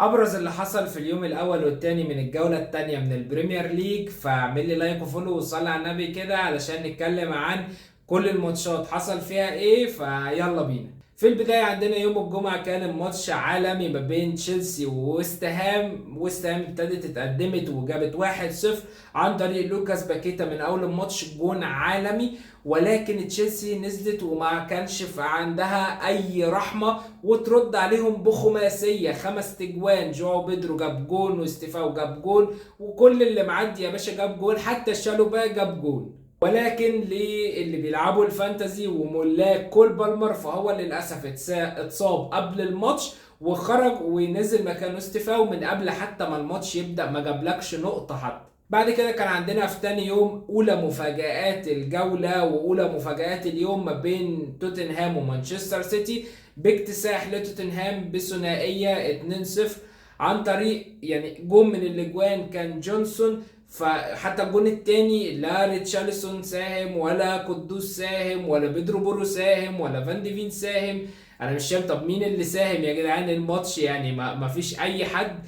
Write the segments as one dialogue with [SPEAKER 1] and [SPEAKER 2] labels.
[SPEAKER 1] ابرز اللي حصل في اليوم الاول والتاني من الجوله التانيه من البريمير ليج، فاعمل لي لايك وفولو وصلي على النبي كده علشان نتكلم عن كل الماتشات حصل فيها ايه. فيلا بينا. في البداية عندنا يوم الجمعة كان ماتش عالمي ما بين تشيلسي وويست هام. ويست هام ابتدت اتقدمت وجابت 1-0 عن طريق لوكاس باكيتا من اول الماتش، جون عالمي. ولكن تشيلسي نزلت وما كانش في عندها اي رحمة وترد عليهم بخماسية 5 تجوان. جواو بيدرو جاب جون واستيفاو جاب جون وكل اللي معدي يا باشا جاب جون، حتى الشالوبا جاب جون. ولكن للي بيلعبوا الفانتزي وملاك كول بالمر فهو للاسف اتصاب قبل الماتش وخرج ونزل مكانه استيفاو من قبل حتى ما الماتش يبدأ، ما جابلكش نقطة حتى. بعد كده كان عندنا في تاني يوم اولى مفاجآت الجولة واولى مفاجآت اليوم ما بين توتنهام ومانشستر سيتي باكتساح لتوتنهام بثنائية 2-0 عن طريق جون من الاجوان كان جونسون. فحتى الجون التاني لا ريتشارلسون ساهم ولا قدوس ساهم ولا بيدرو بورو ساهم ولا فان ديفين ساهم. انا مش فاهم طب مين اللي ساهم يا جدعان الماتش؟ ما فيش اي حد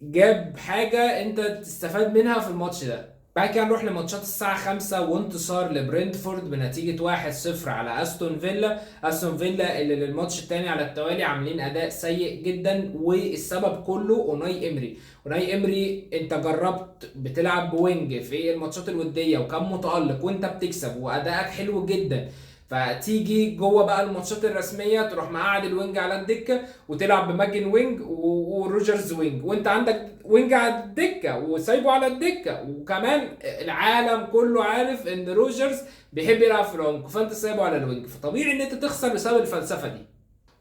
[SPEAKER 1] جاب حاجة انت تستفاد منها في الماتش ده. بعد كده نروح لماتشات الساعة 5 وانتصار لبرنتفورد بنتيجة 1-0 على استون فيلا. استون فيلا اللي للماتش التاني على التوالي عاملين اداء سيء جدا، والسبب كله اوناي امري. اوناي امري انت جربت بتلعب بوينج في الماتشات الودية وكان متألق وانت بتكسب وادائك حلو جدا، فتيجي جوه بقى الماتشات الرسميه تروح مقعد الوينج على الدكه وتلعب بماجن وينج وروجرز وينج، وانت عندك وينج على الدكه وسايبه على الدكه، وكمان العالم كله عارف ان روجرز بيحب يلعب في العمق فانت سايبه على الوينج، فطبيعي ان انت تخسر بسبب الفلسفه دي.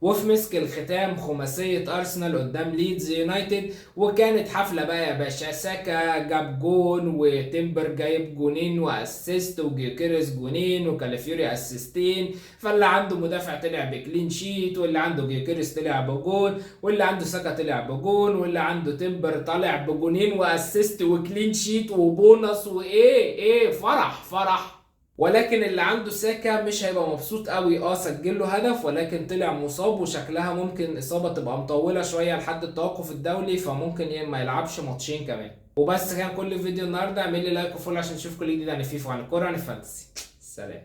[SPEAKER 1] وفي مسك الختام خماسية أرسنال قدام ليدز يونايتد، وكانت حفلة بقى يا باشا. ساكا جاب جون وتمبر جايب جونين وأسيست وجيوكيريس جونين وكالافيوري أسيستين، فاللي عنده مدافع طلع بكلين شيت، واللي عنده جيوكيريس طلع بجون، واللي عنده ساكا طلع بجون، واللي عنده تمبر طلع بجونين وأسيست وكلين شيت وبونص وإيه فرح فرح. ولكن اللي عنده ساكا مش هيبقى مبسوط قوي. سجل له هدف ولكن طلع مصاب وشكلها ممكن اصابه تبقى مطوله شويه لحد التوقف الدولي، فممكن ما يلعبش ماتشين كمان. وبس كان كل فيديو النهارده. اعمل لي لايك وفولو عشان تشوف كل جديد عن فيفا وعن الكوره وعن الفانتسي. سلام.